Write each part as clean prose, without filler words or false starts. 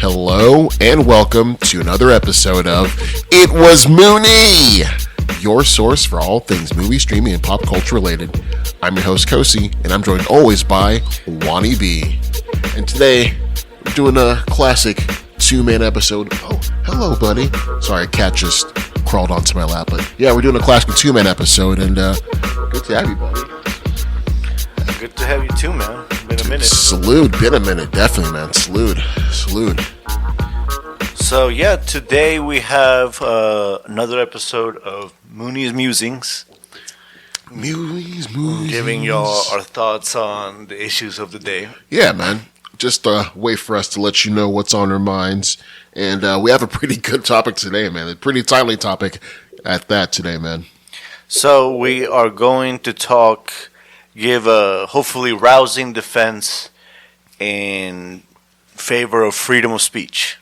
Hello and welcome to another episode of It Was Mooney, your source for all things movie, streaming, and pop culture related. I'm your host, Kosi, and I'm joined always by Wani B. And today, we're doing a classic two-man episode. Oh, hello, buddy. Sorry, a cat just crawled onto my lap. But yeah, we're doing a classic two-man episode, and good to have you, buddy. Good to have you too, man. Been a minute. Salute. Been a minute, definitely, man. Salute. So yeah, today we have another episode of Mooney's Musings. Musings. Giving y'all our thoughts on the issues of the day. Yeah, man. Just a way for us to let you know what's on our minds. And we have a pretty good topic today, man. A pretty timely topic at that today, man. So we are going to give a hopefully rousing defense in favor of freedom of speech.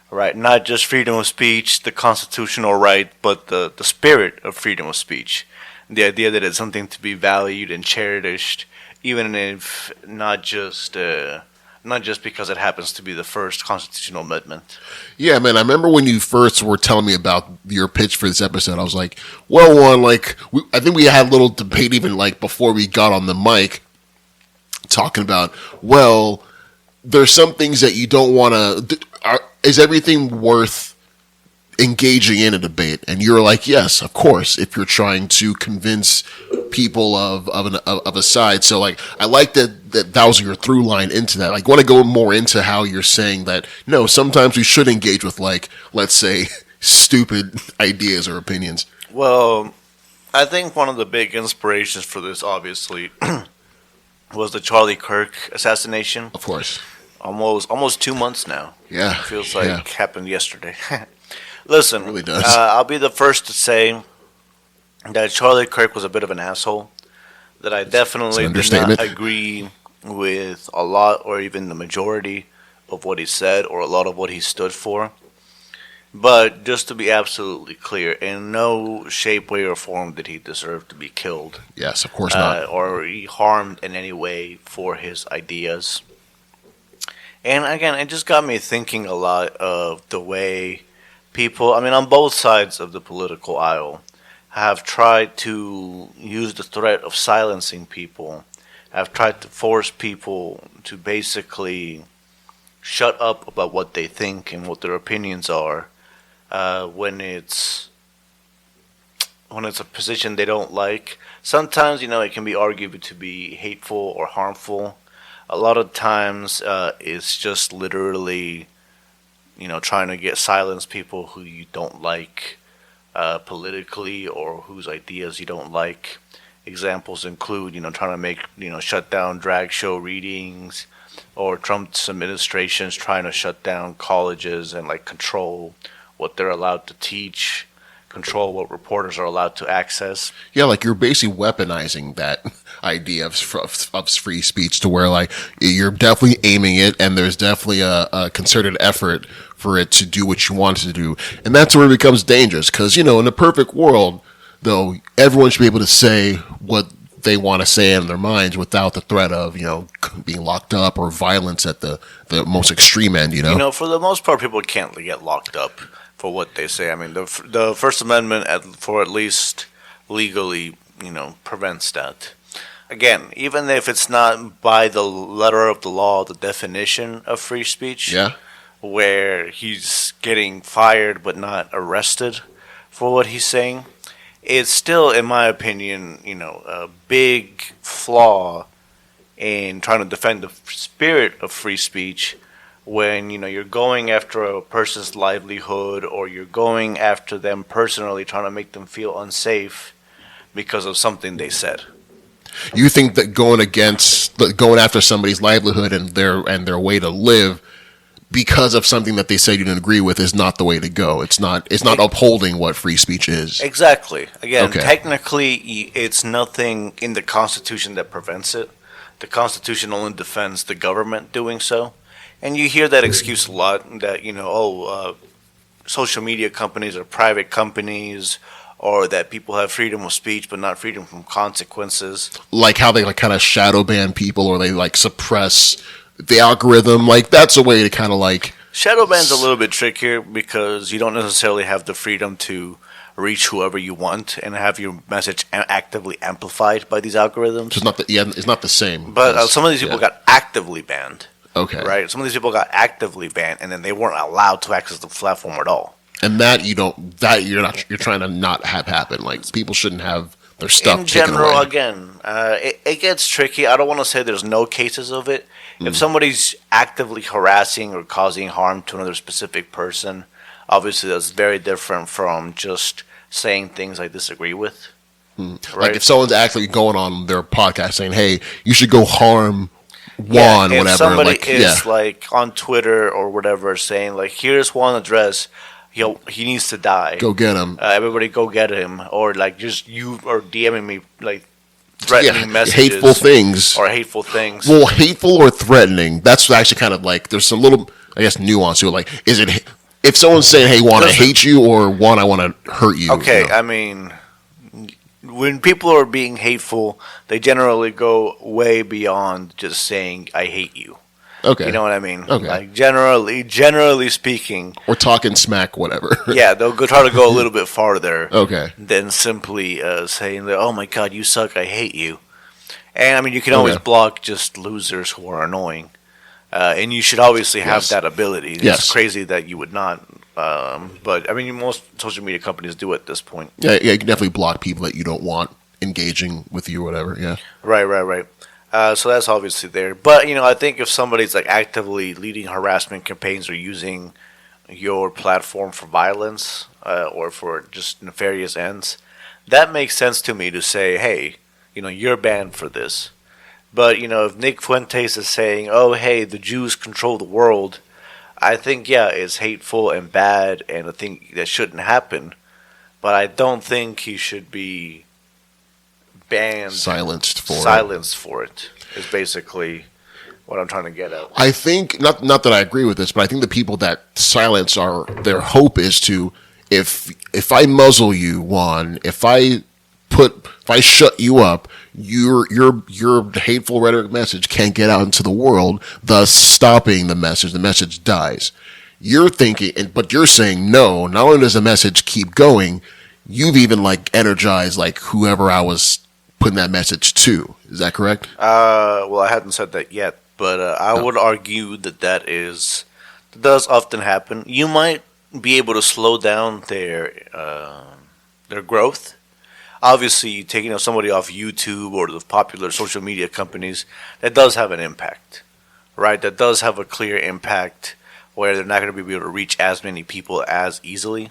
Right, not just freedom of speech, the constitutional right, but the spirit of freedom of speech. The idea that it's something to be valued and cherished, even if not just because it happens to be the first constitutional amendment. Yeah, man, I remember when you first were telling me about your pitch for this episode, I was like, well, I think we had a little debate even like before we got on the mic, talking about, well, there's some things that you don't want to, is everything worth engaging in a debate? And you're like, yes, of course, if you're trying to convince people of a side. So like, I like that was your through line into that. Like, want to go more into how you're saying that, no, sometimes we should engage with, like, let's say, stupid ideas or opinions. Well, I think one of the big inspirations for this, obviously, was the Charlie Kirk assassination. Of course. Almost 2 months now. Yeah. It feels like it happened yesterday. Listen, it really does. I'll be the first to say that Charlie Kirk was a bit of an asshole. That I definitely did not agree with a lot or even the majority of what he said or a lot of what he stood for. But just to be absolutely clear, in no shape, way, or form did he deserve to be killed. Yes, of course not. Or harmed in any way for his ideas. And again, it just got me thinking a lot of the way people, on both sides of the political aisle, have tried to use the threat of silencing people, have tried to force people to basically shut up about what they think and what their opinions are when it's a position they don't like. Sometimes, it can be argued to be hateful or harmful. A lot of times, it's just literally, trying to silence people who you don't like politically or whose ideas you don't like. Examples include, trying to make, shut down drag show readings, or Trump's administration's trying to shut down colleges and control what they're allowed to teach, control what reporters are allowed to access. Yeah, like you're basically weaponizing that idea of free speech to where you're definitely aiming it, and there's definitely a concerted effort for it to do what you want it to do. And that's where it becomes dangerous because, in a perfect world, though, everyone should be able to say what they want to say in their minds without the threat of, being locked up or violence at the most extreme end, For the most part, people can't get locked up for what they say. The First Amendment, for at least legally, prevents that. Again, even if it's not by the letter of the law, the definition of free speech, where he's getting fired but not arrested for what he's saying, it's still, in my opinion, a big flaw in trying to defend the spirit of free speech when, you're going after a person's livelihood or you're going after them personally, trying to make them feel unsafe because of something they said. You think that going after somebody's livelihood and their way to live because of something that they said you didn't agree with is not the way to go. It's not upholding what free speech is. Exactly. Again, Technically, it's nothing in the Constitution that prevents it. The Constitution only defends the government doing so. And you hear that excuse a lot, that, social media companies are private companies, or that people have freedom of speech but not freedom from consequences. Like how they kind of shadow ban people, or they suppress the algorithm. That's a way to kind of Shadow ban's a little bit trickier because you don't necessarily have the freedom to reach whoever you want and have your message actively amplified by these algorithms. It's not the same. But some of these people got actively banned. Okay. Right? Some of these people got actively banned, and then they weren't allowed to access the platform at all. And you're trying to not have happen. Like, people shouldn't have their stuff in taken general, away. again, it gets tricky. I don't want to say there's no cases of it. If somebody's actively harassing or causing harm to another specific person, obviously that's very different from just saying things I disagree with. Right? Like, if someone's actually going on their podcast saying, "Hey, you should go harm Juan," if whatever. somebody like, is like on Twitter or whatever saying like, "Here's Juan address. He needs to die. Go get him. Everybody go get him," or like just you or DMing me like threatening messages, hateful things, or hateful things. Well, hateful or threatening. That's actually kind of like there's some little, I guess, nuance to it. Like, is it if someone's saying, "Hey, Juan, I hate you," or "Juan, I want to hurt you"? Okay, you know? I mean, when people are being hateful, they generally go way beyond just saying "I hate you." Okay, you know what I mean? Okay, like generally speaking, or talking smack, whatever. Yeah, they'll try to go a little bit farther. Okay, than simply saying that, "Oh my God, you suck, I hate you." And I mean, you can always block just losers who are annoying, and you should obviously have that ability. It's crazy that you would not, but I mean, most social media companies do at this point. Yeah, you can definitely block people that you don't want engaging with you or whatever. Yeah, right. So that's obviously there. But, I think if somebody's like actively leading harassment campaigns or using your platform for violence or for just nefarious ends, that makes sense to me to say, hey, you're banned for this. But, if Nick Fuentes is saying, "Oh, hey, the Jews control the world," I think, it's hateful and bad, and I think that shouldn't happen. But I don't think he should be banned, silenced for it is basically what I'm trying to get at. I think not that I agree with this, but I think the people that silence their hope is to if I muzzle you, Juan, if I shut you up, your hateful rhetoric message can't get out into the world, thus stopping the message. The message dies. You're thinking, but you're saying no. Not only does the message keep going, you've even like energized like whoever I was putting that message to. Is that correct? Well, I hadn't said that yet, but I would argue that does often happen. You might be able to slow down their growth. Obviously, taking somebody off YouTube or the popular social media companies, that does have an impact, right? That does have a clear impact where they're not going to be able to reach as many people as easily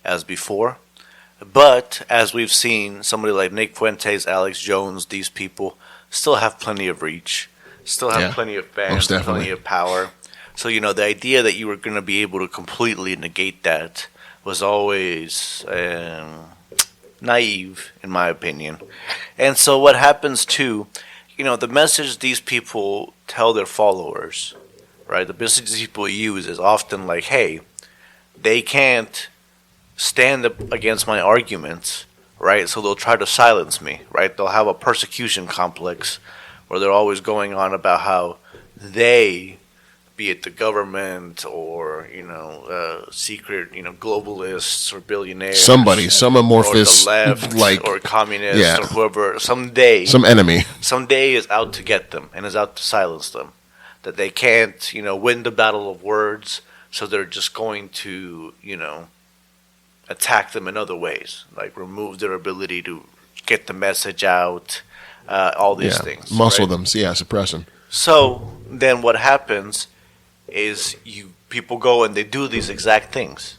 as before. But as we've seen, somebody like Nick Fuentes, Alex Jones, these people still have plenty of reach, still have plenty of fans, plenty of power. So, the idea that you were going to be able to completely negate that was always naive, in my opinion. And so what happens too, the message these people tell their followers, right? The message these people use is often like, hey, they can't stand up against my arguments, right? So they'll try to silence me, right? They'll have a persecution complex where they're always going on about how they, be it the government or secret globalists or billionaires, some amorphous, or the left, like, or communists, or whoever, some enemy is out to get them and is out to silence them, that they can't win the battle of words, so they're just going to attack them in other ways, like remove their ability to get the message out, all these things, muscle them, suppress them. So then what happens is people go and they do these exact things.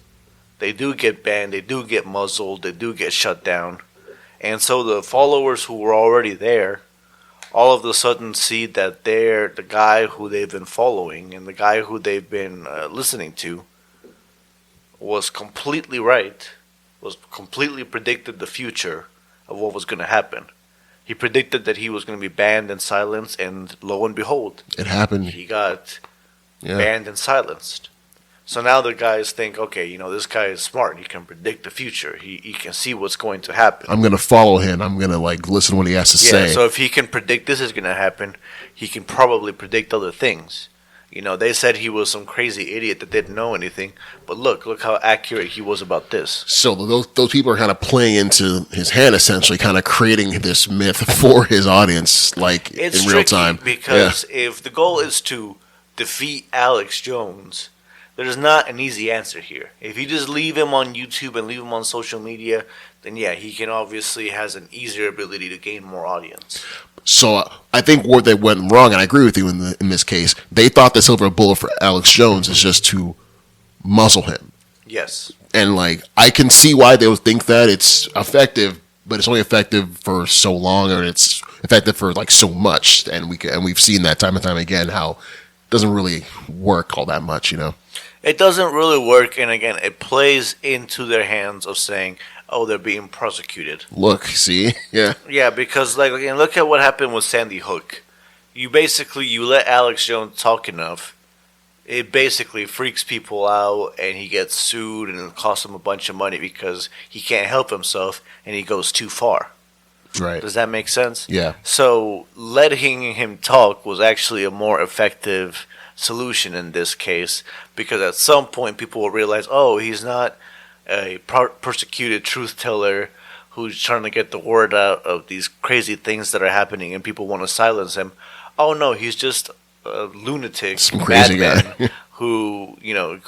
They do get banned, they do get muzzled, they do get shut down. And so the followers who were already there all of a sudden see that the guy who they've been following and the guy who they've been listening to was completely right, was completely predicted the future of what was going to happen. He predicted that he was going to be banned and silenced, and lo and behold, it happened. He got banned and silenced. So now the guys think, okay, this guy is smart. He can predict the future. He can see what's going to happen. I'm going to follow him. I'm going to listen to what he has to say. So if he can predict this is going to happen, he can probably predict other things. They said he was some crazy idiot that didn't know anything, but look how accurate he was about this. So those people are kind of playing into his hand, essentially, kind of creating this myth for his audience, like It's in real time. because if the goal is to defeat Alex Jones, there's not an easy answer here. If you just leave him on YouTube and leave him on social media, then yeah, he can obviously has an easier ability to gain more audience. So I think where they went wrong, and I agree with you in this case, they thought the silver bullet for Alex Jones is just to muzzle him. Yes. And like I can see why they would think that it's effective, but it's only effective for so long, or it's effective for like so much, and we've seen that time and time again how it doesn't really work all that much, It doesn't really work, and again, it plays into their hands of saying, "Oh, they're being prosecuted." Look, see, yeah, Yeah, because like again, look at what happened with Sandy Hook. You let Alex Jones talk enough, it basically freaks people out, and he gets sued, and it costs him a bunch of money because he can't help himself, and he goes too far. right, Does that make sense? yeah. So letting him talk was actually a more effective solution in this case, because at some point people will realize, oh, he's not a persecuted truth teller who's trying to get the word out of these crazy things that are happening and people want to silence him. Oh no, he's just a lunatic, some crazy guy who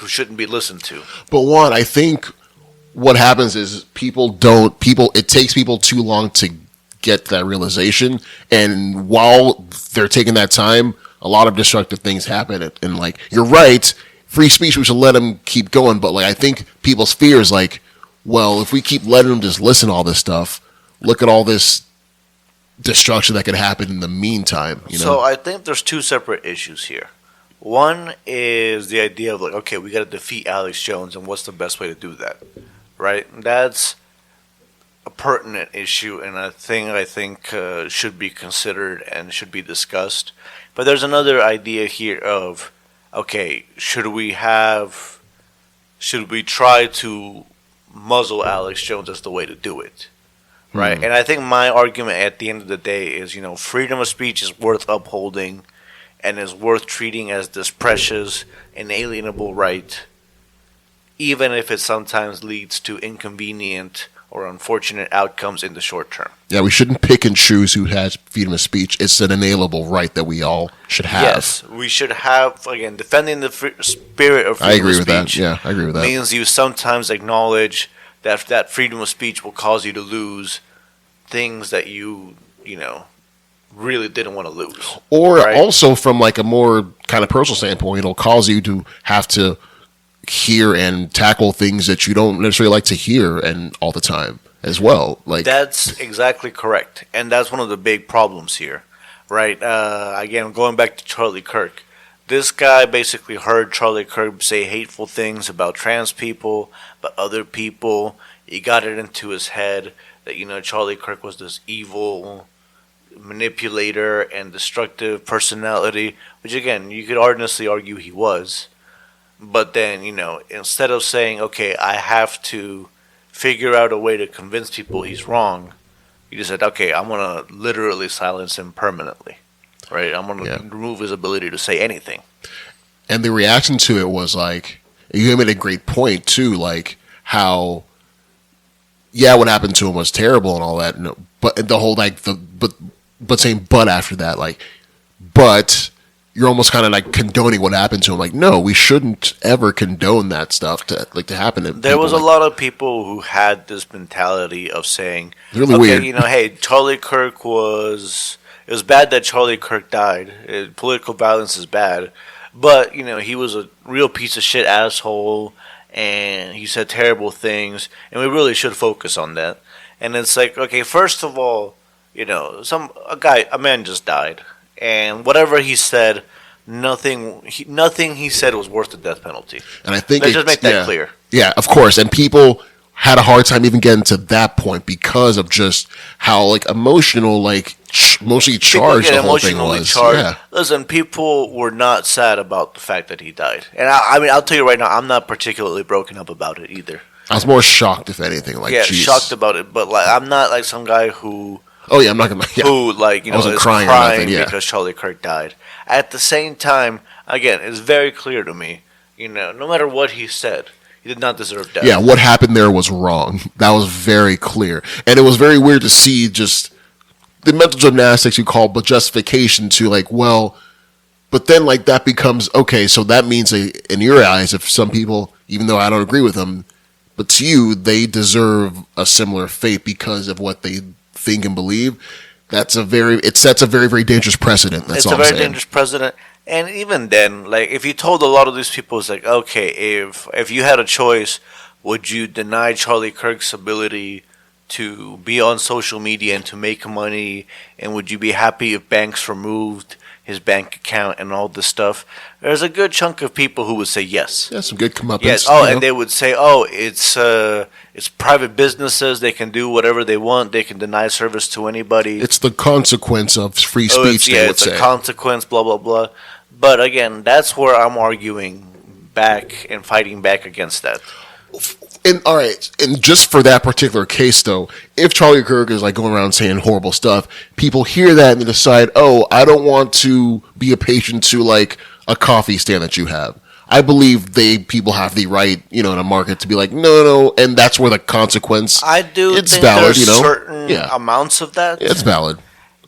shouldn't be listened to. But one, I think what happens is it takes people too long to get that realization, and while they're taking that time, a lot of destructive things happen. And like you're right, free speech, we should let them keep going. But like I think people's fear is like, well, if we keep letting them just listen to all this stuff, look at all this destruction that could happen in the meantime. So I think there's two separate issues here. One is the idea of like, okay, we got to defeat Alex Jones, and what's the best way to do that, right? That's a pertinent issue, and a thing I think should be considered and should be discussed. But there's another idea here of, okay, should we try to muzzle Alex Jones as the way to do it, right? And I think my argument at the end of the day is, freedom of speech is worth upholding, and is worth treating as this precious, inalienable right, even if it sometimes leads to inconvenient or unfortunate outcomes in the short term. Yeah, we shouldn't pick and choose who has freedom of speech. It's an inalienable right that we all should have. Yes, we should have, again, defending the spirit of freedom of speech. I agree with that. Yeah, I agree with that. Means you sometimes acknowledge that freedom of speech will cause you to lose things that you really didn't want to lose. Or right? Also from like a more kind of personal standpoint, it'll cause you to have to hear and tackle things that you don't necessarily like to hear and all the time as well. Like that's exactly correct, and that's one of the big problems here, right? Again, going back to Charlie Kirk, this guy basically heard Charlie Kirk say hateful things about trans people, about other people. He got it into his head that Charlie Kirk was this evil manipulator and destructive personality, which again you could honestly argue he was. But then, instead of saying, okay, I have to figure out a way to convince people he's wrong, you just said, okay, I'm going to literally silence him permanently, right? I'm going to remove his ability to say anything. And the reaction to it was like, you made a great point too, like how, what happened to him was terrible and all that, but the whole but saying but after that, like, but you're almost kind of like condoning what happened to him. Like, no, we shouldn't ever condone that stuff to happen to There was a lot of people who had this mentality of saying, really weird. Hey, Charlie Kirk it was bad that Charlie Kirk died. Political violence is bad. But, he was a real piece of shit asshole, and he said terrible things, and we really should focus on that. And it's like, okay, first of all, a man just died. And whatever he said, nothing he said was worth the death penalty. And I think let's just make that clear. Yeah, of course. And people had a hard time even getting to that point because of just how like emotional, like mostly charged the whole thing was. Yeah. Listen, people were not sad about the fact that he died, and I mean, I'll tell you right now, I'm not particularly broken up about it either. I was more shocked, if anything. Like, shocked about it, but like, I'm not like some guy who. Oh I'm not gonna. Yeah. Who I wasn't crying or nothing, because Charlie Kirk died. At the same time, again, it's very clear to me. No matter what he said, he did not deserve death. Yeah, what happened there was wrong. That was very clear. And it was very weird to see just the mental gymnastics you call, but justification to like, well, but then like that becomes, okay, so that means in your eyes, if some people, even though I don't agree with them, but to you, they deserve a similar fate because of what they think and believe. It sets a very, very dangerous precedent. That's all I'm saying. It's a very dangerous precedent. And even then, like, if you told a lot of these people, it's like, okay, if you had a choice, would you deny Charlie Kirk's ability to be on social media and to make money? And would you be happy if banks removed his bank account and all this stuff? There's a good chunk of people who would say yes. Yeah, some good comeuppance. Yes. And they would say, it's private businesses. They can do whatever they want. They can deny service to anybody. It's the consequence of free speech. It's a consequence. Blah blah blah. But again, that's where I'm arguing back and fighting back against that. And all right, and just for that particular case, though, if Charlie Kirk is like going around saying horrible stuff, people hear that and they decide, oh, I don't want to be a patient to like a coffee stand that you have. I believe people have the right, in a market to be like, no, and that's where the consequence. I do. It's think valid, there's certain amounts of that. It's valid.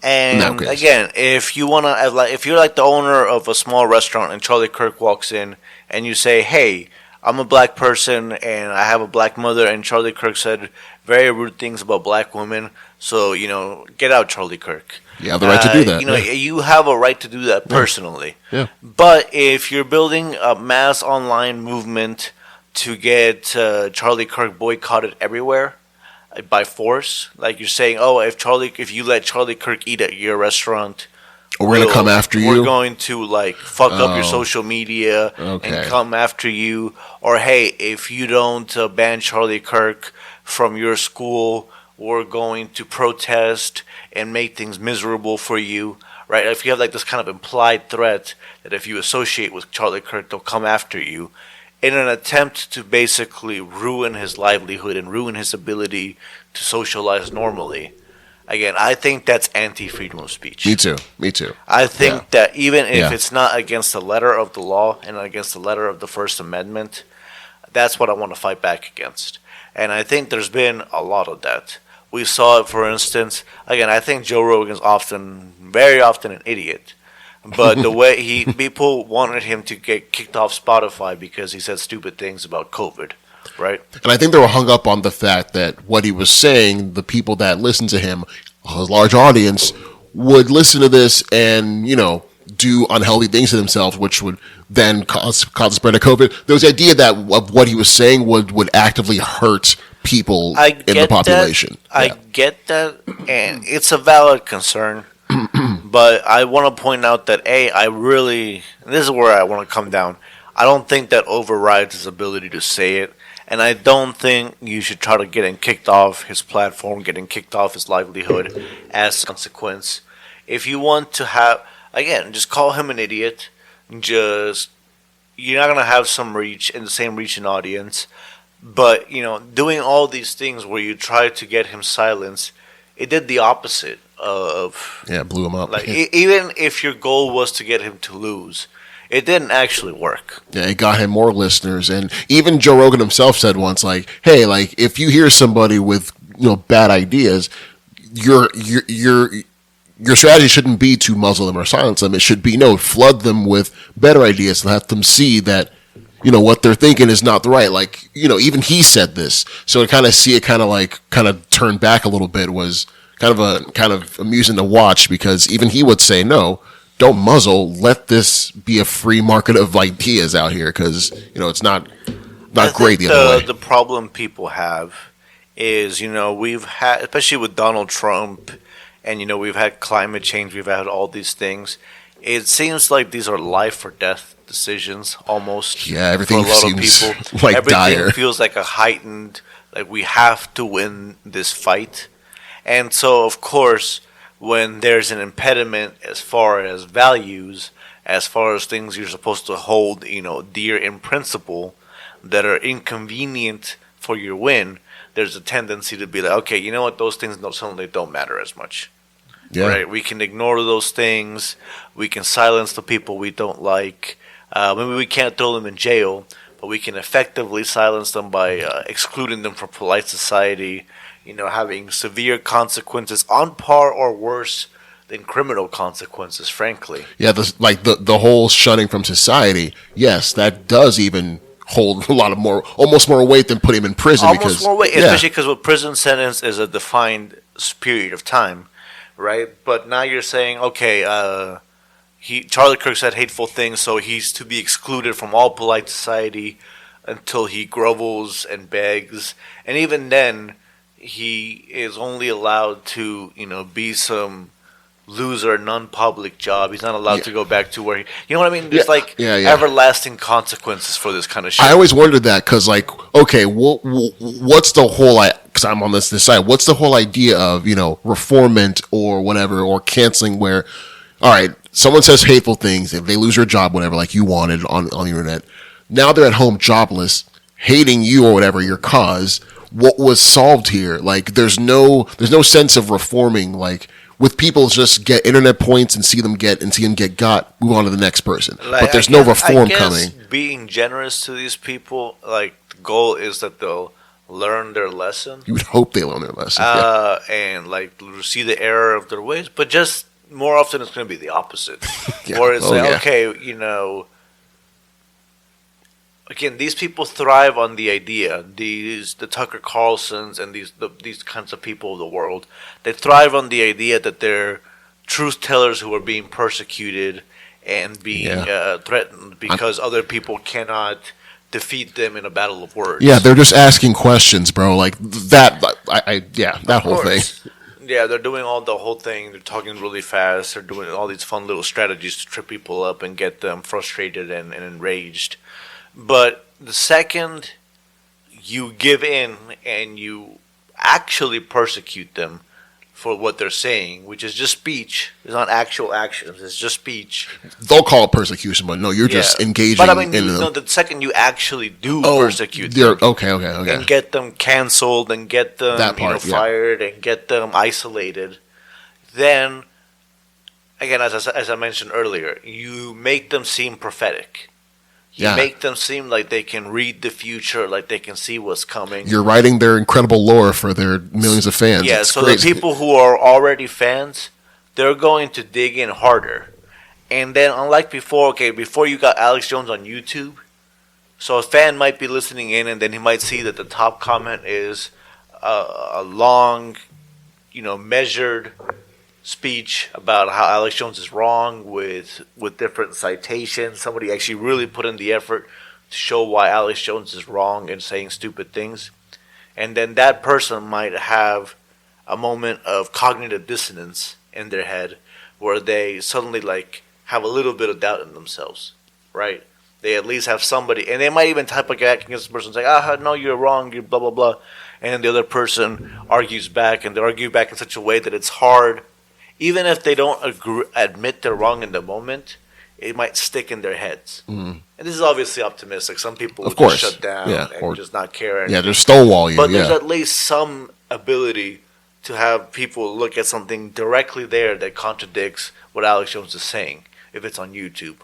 And again, if you want to, if you're like the owner of a small restaurant and Charlie Kirk walks in and you say, hey, I'm a black person and I have a black mother, and Charlie Kirk said very rude things about black women, so, get out, Charlie Kirk. You have the right to do that. You have a right to do that personally. Yeah. But if you're building a mass online movement to get Charlie Kirk boycotted everywhere, by force, like you're saying, if you let Charlie Kirk eat at your restaurant, we're going to come after you. We're going to like fuck up your social media and come after you. Or hey, if you don't ban Charlie Kirk from your school, we're going to protest and make things miserable for you. Right? If you have like this kind of implied threat that if you associate with Charlie Kirk, they'll come after you, in an attempt to basically ruin his livelihood and ruin his ability to socialize normally. Again, I think that's anti-freedom of speech. Me too. I think that even if it's not against the letter of the law and against the letter of the First Amendment, that's what I want to fight back against. And I think there's been a lot of that. We saw it, for instance, again, I think Joe Rogan's very often an idiot. But the way people wanted him to get kicked off Spotify because he said stupid things about COVID, right? And I think they were hung up on the fact that what he was saying, the people that listened to him, a large audience, would listen to this and, do unhealthy things to themselves, which would then cause the spread of COVID. There was the idea that what he was saying would actively hurt people in the population. I get that, and it's a valid concern. But I want to point out that this is where I want to come down. I don't think that overrides his ability to say it, and I don't think you should try to get him kicked off his platform, getting kicked off his livelihood as a consequence. If you want to just call him an idiot. You're not gonna have the same reach in audience, but doing all these things where you try to get him silenced, it did the opposite. Blew him up. Like even if your goal was to get him to lose, it didn't actually work. Yeah, it got him more listeners, and even Joe Rogan himself said once, like, "Hey, like if you hear somebody with bad ideas, your strategy shouldn't be to muzzle them or silence them. It should be flood them with better ideas and let them see that what they're thinking is not the right. Like even he said this, so to kind of turn back a little bit was." Kind of amusing to watch, because even he would say, no, don't muzzle, let this be a free market of ideas out here, because it's not great the other way. The problem people have is we've had, especially with Donald Trump, and we've had climate change, we've had all these things. It seems like these are life or death decisions almost. Yeah, everything for a lot seems of people. like everything dire. Feels like a heightened, like we have to win this fight. And so, of course, when there's an impediment as far as values, as far as things you're supposed to hold, dear in principle, that are inconvenient for your win, there's a tendency to be like, okay, you know what, those things suddenly don't matter as much. Yeah. Right? We can ignore those things. We can silence the people we don't like. Maybe we can't throw them in jail, but we can effectively silence them by excluding them from polite society. Having severe consequences on par or worse than criminal consequences. Frankly, Yeah, the whole shunning from society. Yes, that does even hold a lot of almost more weight than putting him in prison. almost Because more weight, especially because a prison sentence is a defined period of time, right? But now you're saying, okay, Charlie Kirk said hateful things, so he's to be excluded from all polite society until he grovels and begs, and even then, he is only allowed to, be some loser, non-public job. He's not allowed to go back to where you know what I mean? There's everlasting consequences for this kind of shit. I always wondered that because, like, okay, what's the whole? Because I'm on this side. What's the whole idea of reformment or whatever or canceling? Where, all right, someone says hateful things, if they lose their job, whatever, like you wanted on the internet. Now they're at home jobless, hating you or whatever your cause. What was solved here? Like, there's no sense of reforming. Like, with people, just get internet points and see them get got, move on to the next person. But there's no reform coming. Being generous to these people, like, the goal is that they'll learn their lesson. You would hope they learn their lesson. And like see the error of their ways, but just more often it's going to be the opposite. Yeah. Or it's okay, again, these people thrive on the idea. The Tucker Carlsons and these kinds of people of the world, they thrive on the idea that they're truth tellers who are being persecuted and being threatened because other people cannot defeat them in a battle of words. Yeah, they're just asking questions, bro. Like that. That whole thing. Yeah, they're doing the whole thing. They're talking really fast. They're doing all these fun little strategies to trip people up and get them frustrated and enraged. But the second you give in and you actually persecute them for what they're saying, which is just speech, it's not actual actions, it's just speech. They'll call it persecution, but no, you're just engaging. But I mean, the second you actually do persecute them, okay, and get them canceled and get them fired and get them isolated, then again, as I mentioned earlier, you make them seem prophetic. You make them seem like they can read the future, like they can see what's coming. You're writing their incredible lore for their millions of fans. Yeah, so crazy. The people who are already fans, they're going to dig in harder. And then, unlike before you got Alex Jones on YouTube, so a fan might be listening in and then he might see that the top comment is a long, measured speech about how Alex Jones is wrong with different citations. Somebody actually really put in the effort to show why Alex Jones is wrong and saying stupid things. And then that person might have a moment of cognitive dissonance in their head where they suddenly have a little bit of doubt in themselves, right? They at least have somebody, and they might even type back against the person and say, no, you're wrong, you're blah, blah, blah. And then the other person argues back, and they argue back in such a way that it's hard. Even if they don't admit they're wrong in the moment, it might stick in their heads. Mm. And this is obviously optimistic. Some people will just shut down and just not care. Yeah, they're stonewall you. But there's at least some ability to have people look at something directly there that contradicts what Alex Jones is saying, if it's on YouTube.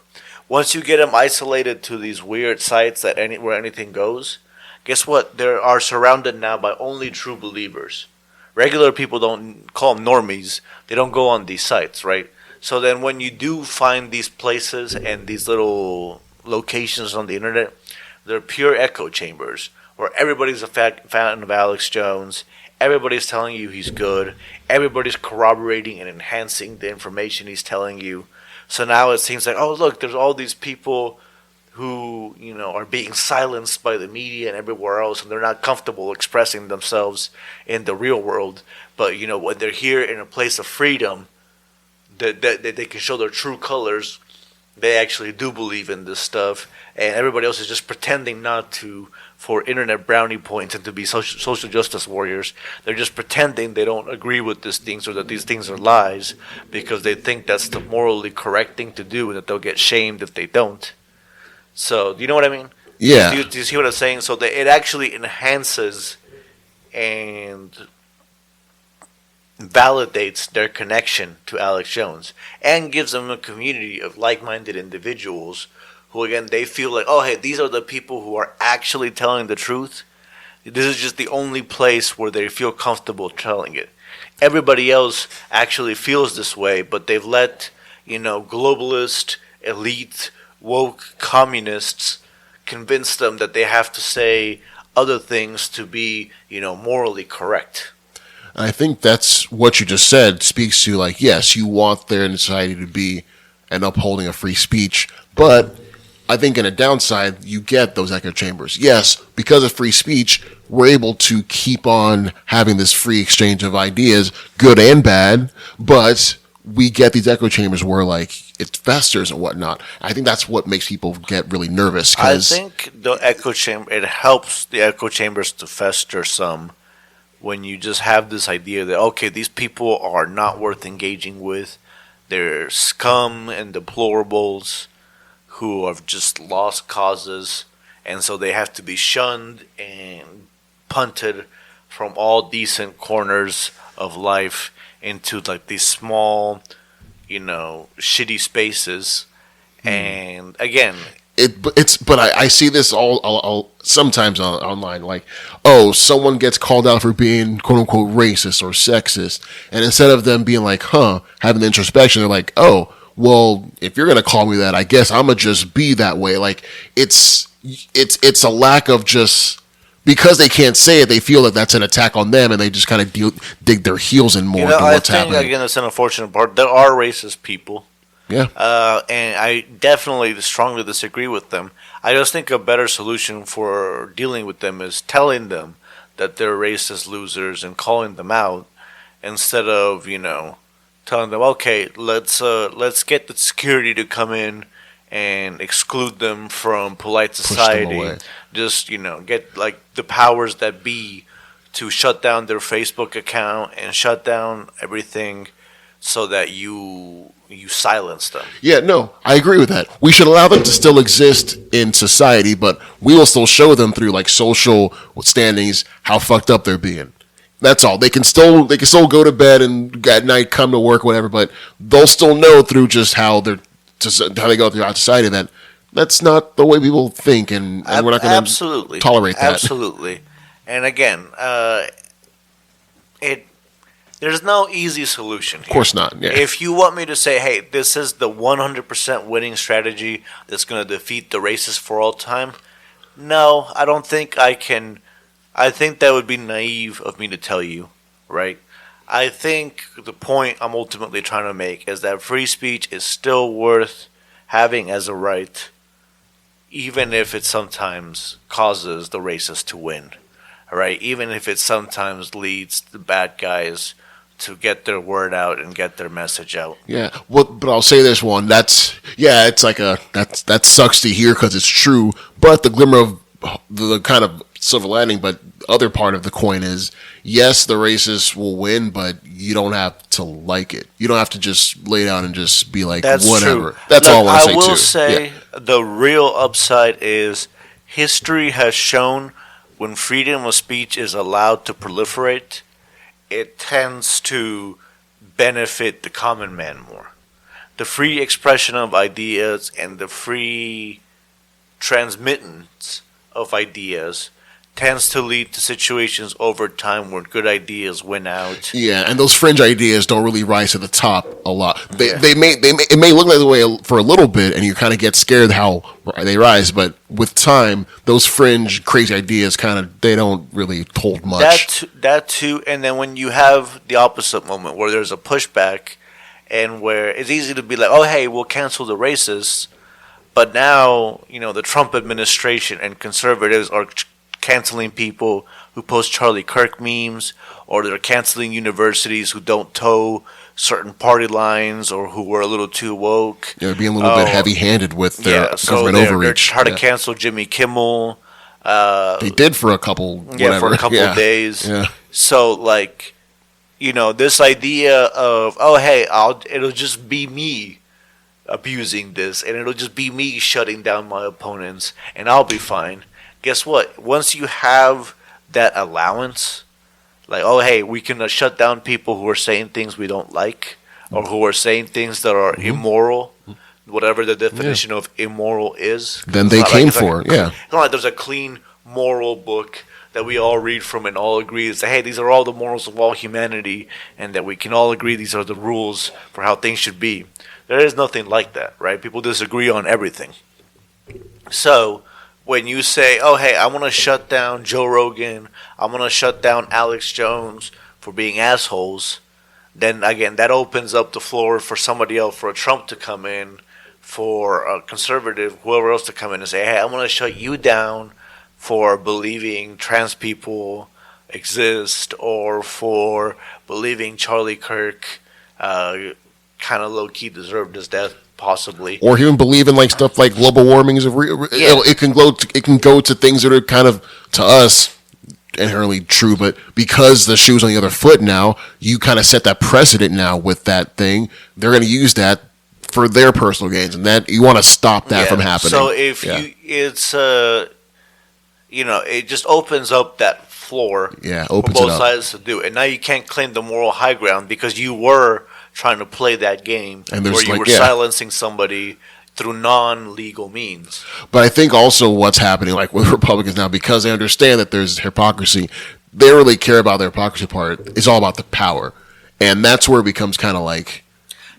Once you get them isolated to these weird sites where anything goes, guess what? They are surrounded now by only true believers. Regular people don't call them normies. They don't go on these sites, right? So then when you do find these places and these little locations on the internet, they're pure echo chambers where everybody's a fan of Alex Jones. Everybody's telling you he's good. Everybody's corroborating and enhancing the information he's telling you. So now it seems like, oh, look, there's all these people who, are being silenced by the media and everywhere else, and they're not comfortable expressing themselves in the real world. But, when they're here in a place of freedom, that they can show their true colors, they actually do believe in this stuff, and everybody else is just pretending not to for internet brownie points and to be social justice warriors. They're just pretending they don't agree with these things or that these things are lies because they think that's the morally correct thing to do and that they'll get shamed if they don't. So, do you know what I mean? Yeah. Do you see what I'm saying? So it actually enhances and validates their connection to Alex Jones and gives them a community of like-minded individuals who again they feel like, oh hey, these are the people who are actually telling the truth. This is just the only place where they feel comfortable telling it. Everybody else actually feels this way, but they've let, globalist, elite, woke communists convince them that they have to say other things to be, morally correct. I think that's what you just said speaks to, like, yes, you want their society to be and upholding of free speech, but I think in a downside, you get those echo chambers. Yes, because of free speech, we're able to keep on having this free exchange of ideas, good and bad, but we get these echo chambers where, like, it festers and whatnot. I think that's what makes people get really nervous. I think it helps the echo chambers to fester some when you just have this idea that, okay, these people are not worth engaging with. They're scum and deplorables who have just lost causes, and so they have to be shunned and punted from all decent corners of life into like these small, shitty spaces. And again, I see this all sometimes online, like, oh, someone gets called out for being quote unquote racist or sexist, and instead of them being like, having the introspection, they're like, oh, well, if you're gonna call me that, I guess I'm gonna just be that way. Like, it's a lack of just because they can't say it, they feel that that's an attack on them, and they just kind of dig their heels in more. I think again, it's an unfortunate part. There are racist people. Yeah. And I definitely strongly disagree with them. I just think a better solution for dealing with them is telling them that they're racist losers and calling them out instead of, telling them, okay, let's get the security to come in and exclude them from polite society. Just, get like the powers that be to shut down their Facebook account and shut down everything so that you silence them. Yeah, no, I agree with that. We should allow them to still exist in society, but we will still show them through like social standings how fucked up they're being. That's all. They can still go to bed and at night come to work, whatever. But they'll still know through just how they go throughout society that that's not the way people think, and we're not going to tolerate that. Absolutely. And again, there's no easy solution here. Of course not. Yeah. If you want me to say, hey, this is the 100% winning strategy that's going to defeat the racists for all time, no, I don't think I can. I think that would be naive of me to tell you, right? I think the point I'm ultimately trying to make is that free speech is still worth having as a right, even if it sometimes causes the racists to win, right? Even if it sometimes leads the bad guys to get their word out and get their message out. Yeah, well, but I'll say this one. It's like that sucks to hear because it's true. But the glimmer of the kind of silver lining, but the other part of the coin is, yes, the racists will win, but you don't have to like it. You don't have to just lay down and just be like, that's whatever. True. That's all I want to say, too. I will say the real upside is history has shown when freedom of speech is allowed to proliferate, it tends to benefit the common man more. The free expression of ideas and the free transmittance of ideas tends to lead to situations over time where good ideas win out. Yeah, and those fringe ideas don't really rise to the top a lot. It may look like the way for a little bit, and you kind of get scared how they rise. But with time, those fringe crazy ideas they don't really hold much. That too, and then when you have the opposite moment where there's a pushback, and where it's easy to be like, oh hey, we'll cancel the racists, but now the Trump administration and conservatives are canceling people who post Charlie Kirk memes, or they're canceling universities who don't toe certain party lines or who were a little too woke. They're being a little bit heavy-handed with their government overreach. They're trying to cancel Jimmy Kimmel. They did for a couple days. Yeah. So, this idea of, oh, hey, it'll just be me abusing this, and it'll just be me shutting down my opponents, and I'll be fine. Guess what? Once you have that allowance, like, oh, hey, we can shut down people who are saying things we don't like or who are saying things that are immoral, whatever the definition of immoral is. Then they came for it. Yeah. It's not like there's a clean moral book that we all read from and all agree is that, hey, these are all the morals of all humanity, and that we can all agree these are the rules for how things should be. There is nothing like that, right? People disagree on everything. So when you say, oh, hey, I want to shut down Joe Rogan, I want to shut down Alex Jones for being assholes, then again, that opens up the floor for somebody else, for a Trump to come in, for a conservative, whoever else to come in and say, hey, I want to shut you down for believing trans people exist, or for believing Charlie Kirk kind of low-key deserved his death, possibly. Or even believe in like stuff like global warming is it can go to things that are kind of, to us, inherently true, but because the shoe's on the other foot now, you kind of set that precedent now with that thing. They're going to use that for their personal gains, and that you want to stop that from happening. So if it just opens up that floor for both sides to do it. And now you can't claim the moral high ground because you were trying to play that game where you were silencing somebody through non-legal means. But I think also what's happening, like with Republicans now, because they understand that there's hypocrisy, they don't really care about the hypocrisy part. It's all about the power. And that's where it becomes kind of like,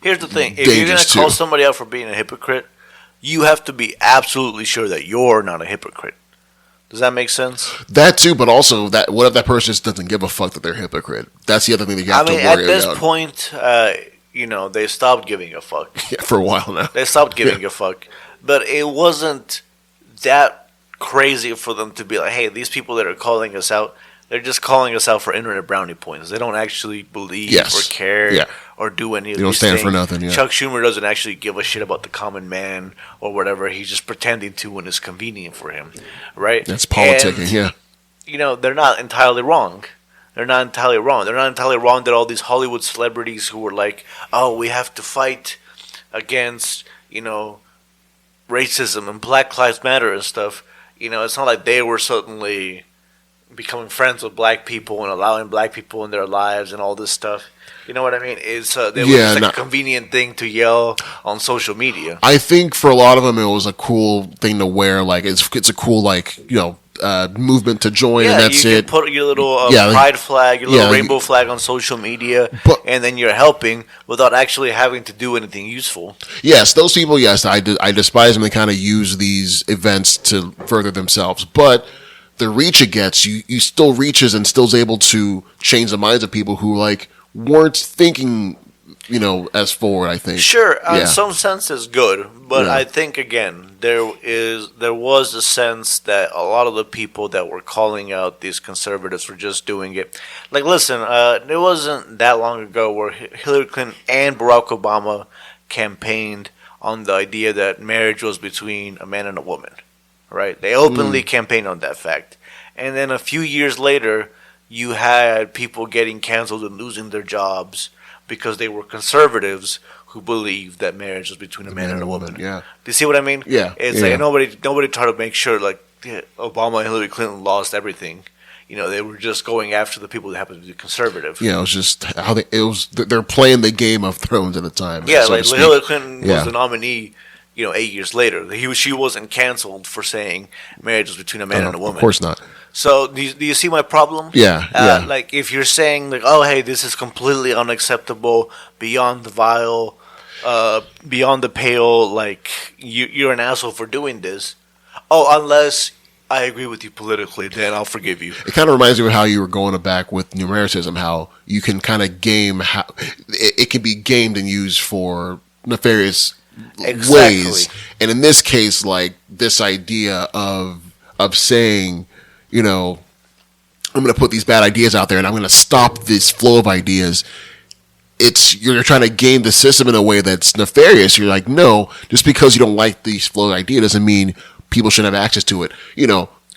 here's the thing. If you're going to call somebody out for being a hypocrite, you have to be absolutely sure that you're not a hypocrite. Does that make sense? That too, but also that what if that person just doesn't give a fuck that they're a hypocrite? That's the other thing that you have to worry about. At this point, they stopped giving a fuck. Yeah, for a while now. They stopped giving a fuck. But it wasn't that crazy for them to be like, hey, these people that are calling us out, they're just calling us out for internet brownie points. They don't actually believe or care or do any of these things. They don't stand for nothing. Yeah. Chuck Schumer doesn't actually give a shit about the common man or whatever. He's just pretending to when it's convenient for him, right? That's politicking, they're not entirely wrong. They're not entirely wrong. They're not entirely wrong that all these Hollywood celebrities who were like, oh, we have to fight against, racism and Black Lives Matter and stuff. It's not like they were suddenly becoming friends with black people and allowing black people in their lives and all this stuff. You know what I mean? It was just a convenient thing to yell on social media. I think for a lot of them, it was a cool thing to wear. Like it's a cool movement to join, and that's you can put your little pride flag, your little rainbow flag on social media, and then you're helping without actually having to do anything useful. Yes, those people. Yes, I despise them. They kind of use these events to further themselves, but the reach it gets, you still reaches and still is able to change the minds of people who weren't thinking, as forward. I think sure, in some sense, is good, but I think again there was a sense that a lot of the people that were calling out these conservatives were just doing it. Like, listen, it wasn't that long ago where Hillary Clinton and Barack Obama campaigned on the idea that marriage was between a man and a woman. Right? They openly campaigned on that fact. And then a few years later, you had people getting canceled and losing their jobs because they were conservatives who believed that marriage was between a man and a woman. Yeah. Do you see what I mean? Yeah. It's like nobody tried to make sure Obama and Hillary Clinton lost everything. They were just going after the people that happened to be conservative. Yeah, it was just they're playing the Game of Thrones at the time. Yeah, Hillary Clinton was the nominee. 8 years later, she wasn't canceled for saying marriage was between a man and a woman. Of course not. So do you see my problem? Yeah. Like if you're saying oh, hey, this is completely unacceptable, beyond the vile, beyond the pale, you're an asshole for doing this. Oh, unless I agree with you politically, then I'll forgive you. It kind of reminds me of how you were going back with numericism, how you can kind of game how it can be gamed and used for nefarious ways. And in this case, this idea of saying, I'm going to put these bad ideas out there and I'm going to stop this flow of ideas. You're trying to game the system in a way that's nefarious. You're like, no, just because you don't like these flow of ideas doesn't mean people shouldn't have access to it.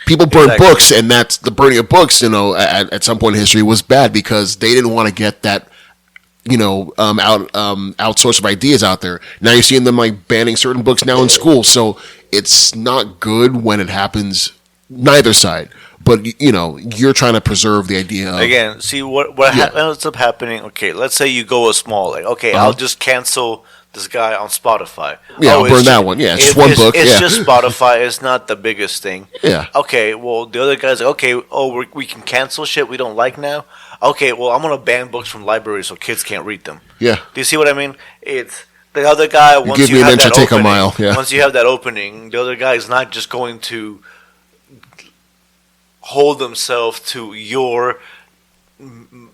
People burn books, and that's the burning of books, at some point in history was bad because they didn't want to get that outsource of ideas out there. Now you're seeing them banning certain books now in school. So it's not good when it happens neither side. But you're trying to preserve the idea of, again, see what ends up happening. Okay, let's say you go a small, I'll just cancel this guy on Spotify. Yeah, I'll burn it's that one. Yeah, it's just one book. It's just Spotify. It's not the biggest thing. Yeah. Okay, well, the other guy's like, okay, we can cancel shit we don't like now. Okay, well, I'm going to ban books from libraries so kids can't read them. Yeah. Do you see what I mean? It's the other guy, once give you me an have inch, that I take a opening, mile. Yeah. once you have that opening, the other guy is not just going to hold themselves to your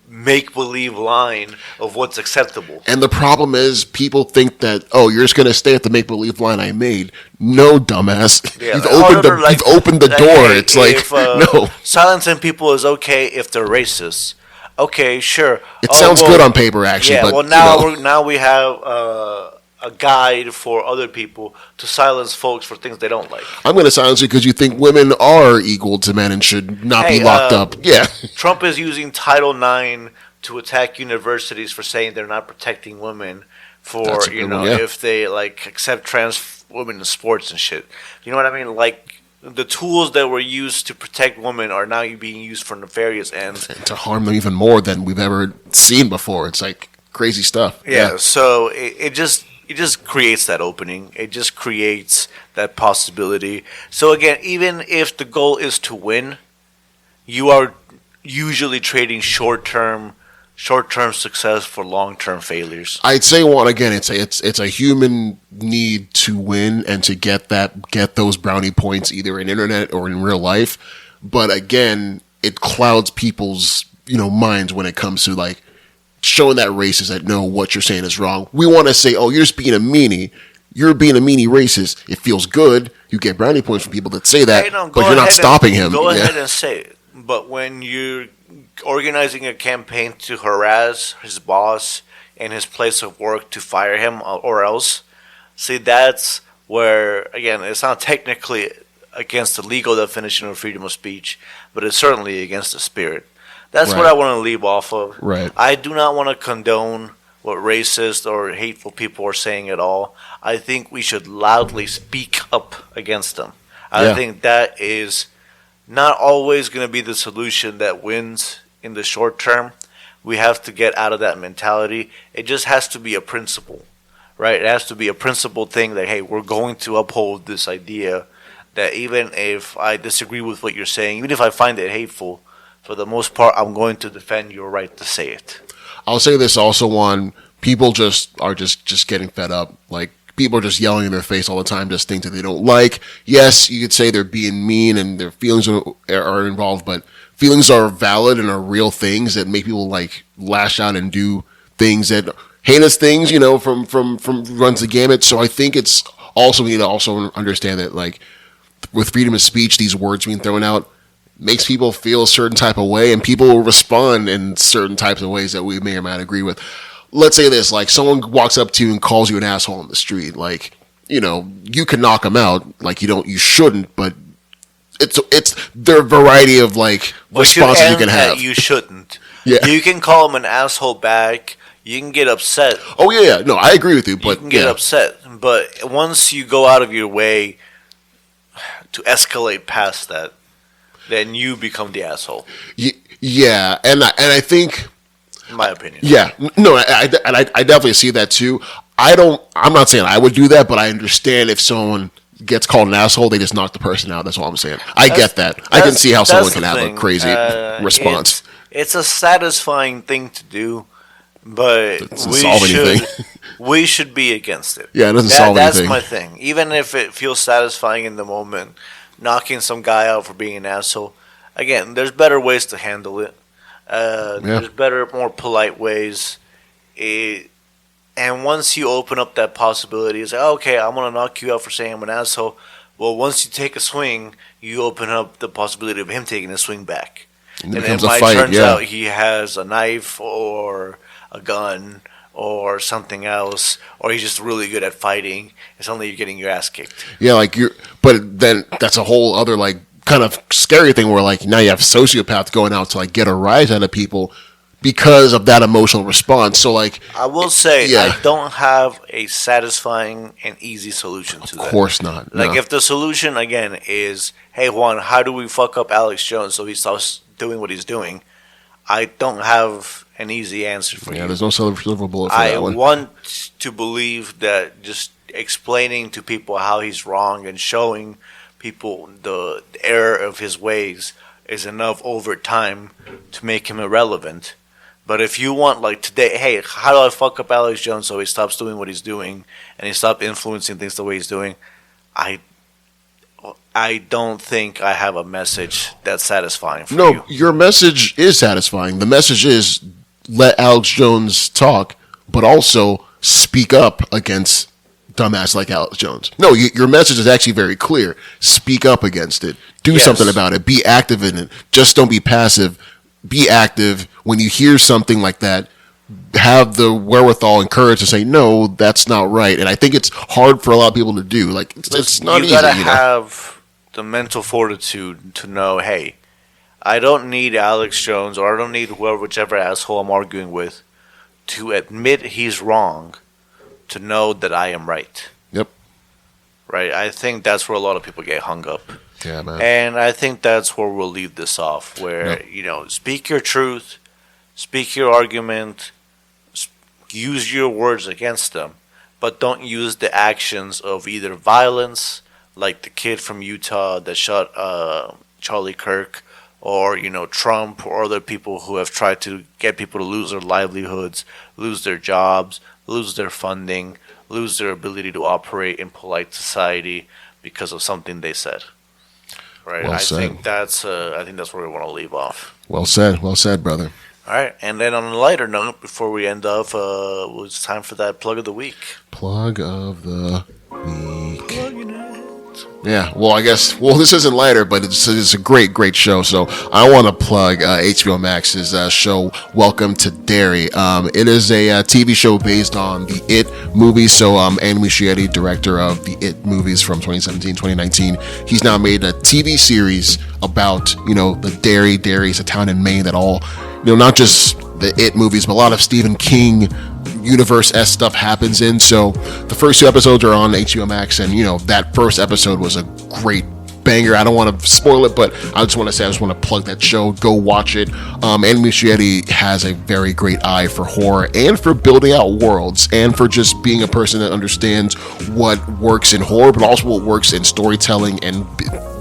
make-believe line of what's acceptable. And the problem is, people think that, oh, you're just going to stay at the make-believe line I made. No, dumbass. Yeah, you've like, opened the door. Hey, it's like, no. Silencing people is okay if they're racist. Okay, sure. It sounds good on paper, actually. Yeah, but, well, now we have a guide for other people to silence folks for things they don't like. I'm going to silence you because you think women are equal to men and should not be locked up. Yeah. Trump is using Title IX to attack universities for saying they're not protecting women for, if they, like, accept trans women in sports and shit. You know what I mean? Like, the tools that were used to protect women are now being used for nefarious ends. And to harm them even more than we've ever seen before. It's like crazy stuff. Yeah. So it just creates that opening. It just creates that possibility. So again, even if the goal is to win, you are usually trading short-term success for long-term failures. I'd say it's a human need to win and to get those brownie points either in internet or in real life. But again, it clouds people's minds when it comes to like showing that racists that know what you're saying is wrong. We want to say, oh, you're just being a meanie. You're being a meanie racist. It feels good. You get brownie points from people that say that, but you're not stopping him. Go ahead and say it. But when you're organizing a campaign to harass his boss in his place of work to fire him or else, see, that's where, again, it's not technically against the legal definition of freedom of speech, but it's certainly against the spirit. That's what I want to leave off of. Right. I do not want to condone what racist or hateful people are saying at all. I think we should loudly speak up against them. I think that is not always going to be the solution that wins in the short term. We have to get out of that mentality. It just has to be a principle, right? It has to be a principled thing that, hey, we're going to uphold this idea that even if I disagree with what you're saying, even if I find it hateful, for the most part, I'm going to defend your right to say it. I'll say this also on people are just getting fed up. Like, people are just yelling in their face all the time, just things that they don't like. Yes, you could say they're being mean and their feelings are involved, but feelings are valid and are real things that make people like lash out and do things that heinous things, from runs the gamut. So I think it's also, we need to also understand that, like, with freedom of speech, these words being thrown out makes people feel a certain type of way, and people will respond in certain types of ways that we may or may not agree with. Let's say this, like, someone walks up to you and calls you an asshole on the street. Like, you can knock them out. Like, you shouldn't, but it's their variety of, like, responses you can have. You shouldn't. Yeah. You can call them an asshole back. You can get upset. Oh, yeah. No, I agree with you. But you can get upset. But once you go out of your way to escalate past that, then you become the asshole. Yeah, and I think, in my opinion. Yeah, no, I definitely see that too. I'm not saying I would do that, but I understand if someone gets called an asshole, they just knock the person out. That's all I'm saying. I get that. I can see how someone can have a crazy response. It's a satisfying thing to do, but we should be against it. Yeah, it doesn't solve anything. That's my thing. Even if it feels satisfying in the moment, knocking some guy out for being an asshole. Again, there's better ways to handle it. There's better, more polite ways. And once you open up that possibility, it's like, okay, I'm going to knock you out for saying I'm an asshole. Well, once you take a swing, you open up the possibility of him taking a swing back. And then it turns out he has a knife or a gun or something else, or he's just really good at fighting. It's only you're getting your ass kicked. Yeah, but then that's a whole other, like, kind of scary thing where, like, now you have sociopaths going out to, like, get a rise out of people because of that emotional response. So, like, I will say, I don't have a satisfying and easy solution to that. Of course not. Like, if the solution, again, is, hey, Juan, how do we fuck up Alex Jones so he stops doing what he's doing? I don't have an easy answer for you. Yeah, there's no silver bullet for I that one. want to believe that just explaining to people how he's wrong and showing people the error of his ways is enough over time to make him irrelevant. But if you want, like today, hey, how do I fuck up Alex Jones so he stops doing what he's doing and he stops influencing things the way he's doing? I don't think I have a message that's satisfying for you. No, your message is satisfying. The message is let Alex Jones talk, but also speak up against dumbass like Alex Jones. No, your message is actually very clear. Speak up against it. Do something about it. Be active in it. Just don't be passive. Be active. When you hear something like that, have the wherewithal and courage to say, no, that's not right. And I think it's hard for a lot of people to do. Like, it's not easy. You gotta have the mental fortitude to know, hey, I don't need Alex Jones or I don't need whichever asshole I'm arguing with to admit he's wrong to know that I am right. Yep. Right? I think that's where a lot of people get hung up. Yeah, man. And I think that's where we'll leave this off, where, speak your truth, speak your argument, use your words against them, but don't use the actions of either violence, like the kid from Utah that shot Charlie Kirk, or, Trump or other people who have tried to get people to lose their livelihoods, lose their jobs, lose their funding, lose their ability to operate in polite society because of something they said. Right? Well said. I think that's where we want to leave off. Well said, brother. All right, and then on a lighter note, before we end off, it's time for that plug of the week. Plug of the week. Plugging it. Yeah, this isn't lighter, but it's a great show. So I want to plug HBO Max's show, Welcome to Derry. It is a TV show based on the It movies. So Andy Muschietti, director of the It movies from 2017, 2019, he's now made a TV series about, the Derry. Derry is a town in Maine that all, not just the It movies, but a lot of Stephen King universe-esque stuff happens in. So the first 2 episodes are on HBO Max, and that first episode was a great banger. I don't want to spoil it, but I just want to plug that show. Go watch it. Andy Muschietti has a very great eye for horror and for building out worlds and for just being a person that understands what works in horror, but also what works in storytelling and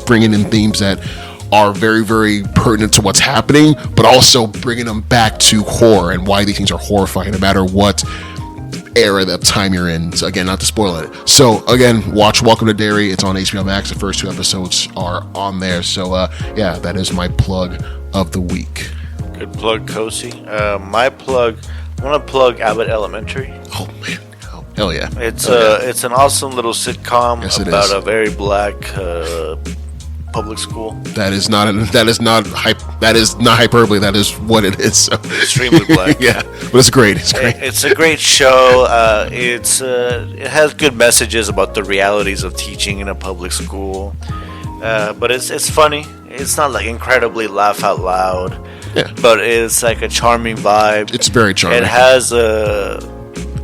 bringing in themes that are very, very pertinent to what's happening, but also bringing them back to horror and why these things are horrifying, no matter what era of time you're in. So again, not to spoil it. So again, watch Welcome to Derry. It's on HBO Max. The first 2 episodes are on there. So that is my plug of the week. Good plug, Kosi. My plug, I want to plug Abbott Elementary. Oh man, hell yeah! It's an awesome little sitcom about a very black public school. That is not hyperbole. That is what it is. So. Extremely black. Yeah, but it's great. It's a great show. It has good messages about the realities of teaching in a public school. But it's funny. It's not like incredibly laugh out loud. Yeah. But it's like a charming vibe. It's very charming. It has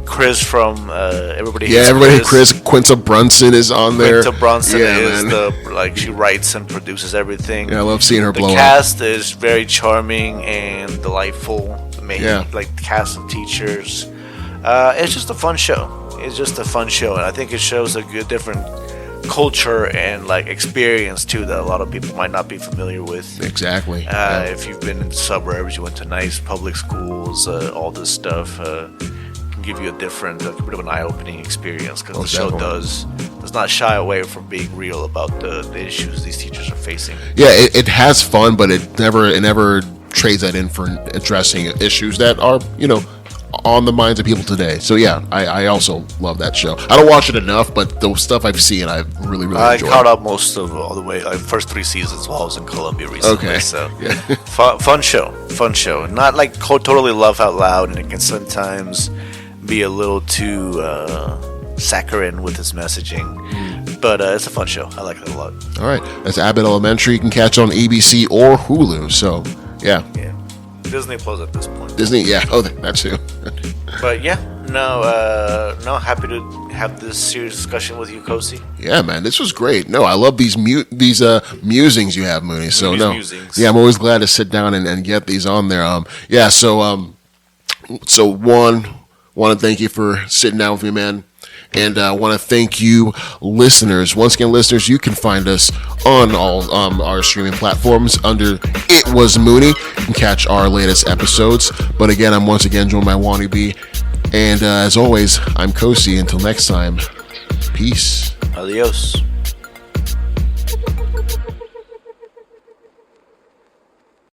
Chris from Everybody Hates Chris. Quinta Brunson is on there. Quinta Brunson is she writes and produces everything. Yeah, I love seeing her blow up. The cast is very charming and delightful. The cast of teachers. It's just a fun show. And I think it shows a good different culture and experience too that a lot of people might not be familiar with. Exactly. If you've been in the suburbs, you went to nice public schools, all this stuff. Give you a bit of an eye-opening experience, because the show does not shy away from being real about the issues these teachers are facing. Yeah, it has fun, but it never trades that in for addressing issues that are on the minds of people today. So yeah, I also love that show. I don't watch it enough, but the stuff I've seen, I've really enjoyed. I caught up most of all the way, first 3 seasons while I was in Columbia recently. Okay. So yeah. fun show. Not totally laugh out loud, and it can sometimes be a little too saccharine with its messaging, but it's a fun show. I like it a lot. All right, that's Abbott Elementary. You can catch on ABC or Hulu. So yeah, Disney Plus at this point. Disney, yeah. Oh, that too. But yeah, No. Happy to have this serious discussion with you, Kosi. Yeah, man, this was great. No, I love these musings you have, Mooney. So Mooney's no, musings. yeah, I'm always glad to sit down and get these on there. Yeah. So one, want to thank you for sitting down with me, man. And I want to thank you, listeners. Once again, listeners, you can find us on all our streaming platforms under It Was Mooney. You can catch our latest episodes. But again, I'm once again joined by Wani B. And as always, I'm Kosi. Until next time, peace. Adios.